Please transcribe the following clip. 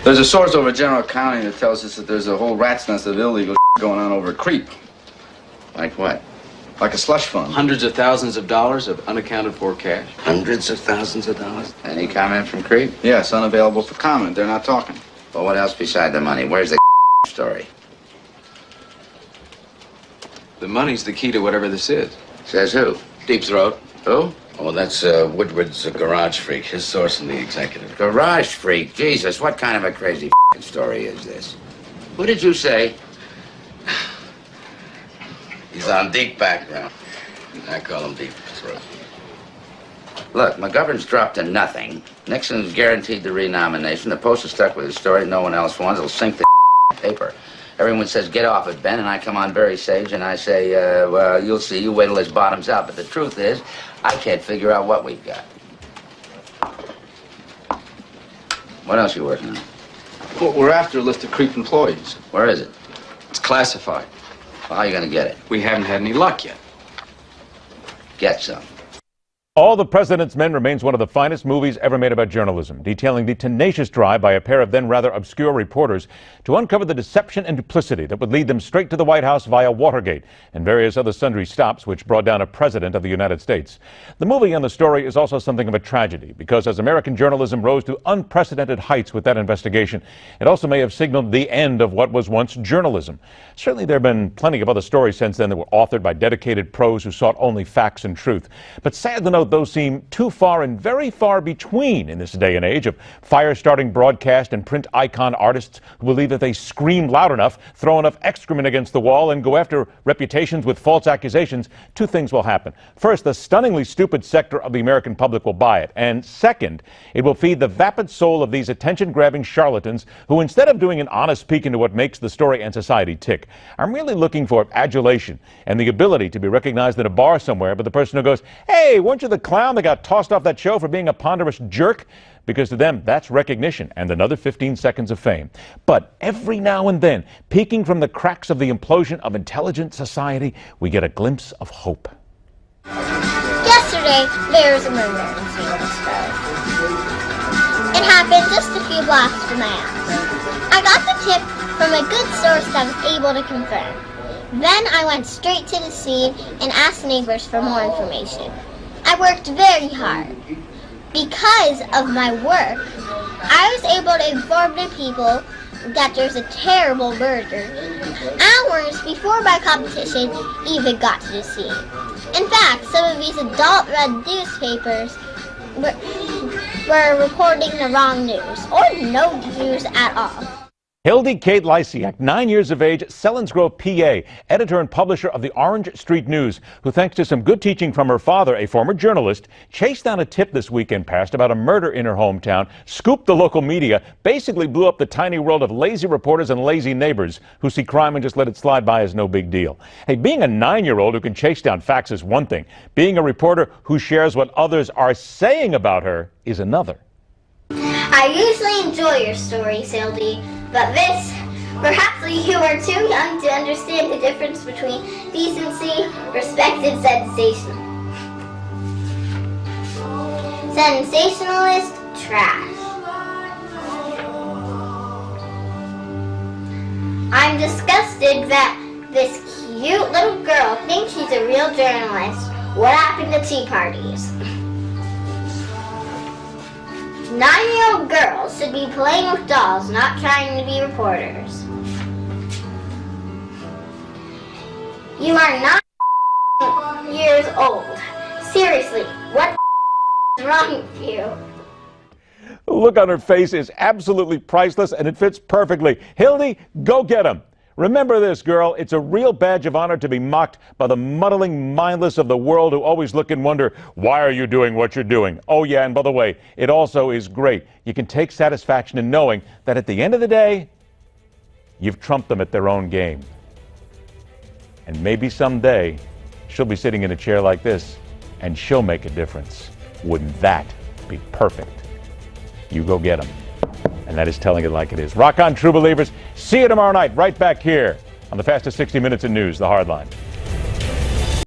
There's a source over General County that tells us that there's a whole rat's nest of illegal going on over at Creep. Like what? Like a slush fund. Hundreds of thousands of dollars of unaccounted for cash. Hundreds of thousands of dollars? Any comment from Creep? Yes, unavailable for comment. They're not talking. Well, what else beside the money? Where's the story? The money's the key to whatever this is. Says who? Deep Throat. Who? Oh, that's Woodward's garage freak, his source in the executive. Garage freak. Jesus, what kind of a crazy story is this? Who did you say? He's on deep background. I call him Deep Throat. Look, McGovern's dropped to nothing. Nixon's guaranteed the renomination. The Post is stuck with his story no one else wants. It'll sink the paper. Everyone says, get off it, Ben, and I come on very sage and I say, well, you'll see, you wait till this bottoms out. But the truth is, I can't figure out what we've got. What else are you working on? Well, we're after a list of Creep employees. Where is it? It's classified. Well, how are you going to get it? We haven't had any luck yet. Get some. All the President's Men remains one of the finest movies ever made about journalism, detailing the tenacious drive by a pair of then rather obscure reporters to uncover the deception and duplicity that would lead them straight to the White House via Watergate and various other sundry stops which brought down a president of the United States. The movie and the story is also something of a tragedy because as American journalism rose to unprecedented heights with that investigation, it also may have signaled the end of what was once journalism. Certainly there have been plenty of other stories since then that were authored by dedicated pros who sought only facts and truth. But sad to note, those seem too far and very far between in this day and age of fire-starting broadcast and print icon artists who believe that they scream loud enough, throw enough excrement against the wall, and go after reputations with false accusations. Two things will happen. First, the stunningly stupid sector of the American public will buy it. And second, it will feed the vapid soul of these attention-grabbing charlatans who, instead of doing an honest peek into what makes the story and society tick, are merely looking for adulation and the ability to be recognized in a bar somewhere by the person who goes, "Hey, weren't you the clown that got tossed off that show for being a ponderous jerk?" Because to them, that's recognition and another 15 seconds of fame. But every now and then, peeking from the cracks of the implosion of intelligent society, we get a glimpse of hope. Yesterday, there was a murder in Salisbury. It happened just a few blocks from my house. I got the tip from a good source that was able to confirm. Then I went straight to the scene and asked neighbors for more information. I worked very hard. Because of my work, I was able to inform the people that there's a terrible murder hours before my competition even got to the scene. In fact, some of these adult-run newspapers were reporting the wrong news, or no news at all. Hildy Kate Lysiak, 9 years of age, Selinsgrove, PA, editor and publisher of the Orange Street News, who thanks to some good teaching from her father, a former journalist, chased down a tip this weekend past about a murder in her hometown, scooped the local media, basically blew up the tiny world of lazy reporters and lazy neighbors who see crime and just let it slide by as no big deal. Hey, being a 9-year-old who can chase down facts is one thing. Being a reporter who shares what others are saying about her is another. I usually enjoy your stories, Hildy, but this, perhaps you are too young to understand the difference between decency, respect, and sensation. Sensationalist trash. I'm disgusted that this cute little girl thinks she's a real journalist. What happened to tea parties? 9-year-old girls should be playing with dolls, not trying to be reporters. You are 9 years old. Seriously, what is wrong with you? The look on her face is absolutely priceless, and it fits perfectly. Hildy, go get him. Remember this, girl. It's a real badge of honor to be mocked by the muddling mindless of the world who always look and wonder, why are you doing what you're doing? Oh, yeah, and by the way, it also is great. You can take satisfaction in knowing that at the end of the day, you've trumped them at their own game. And maybe someday, she'll be sitting in a chair like this, and she'll make a difference. Wouldn't that be perfect? You go get them. And that is telling it like it is. Rock on, true believers. See you tomorrow night, right back here on the fastest 60 minutes in news, The Hardline.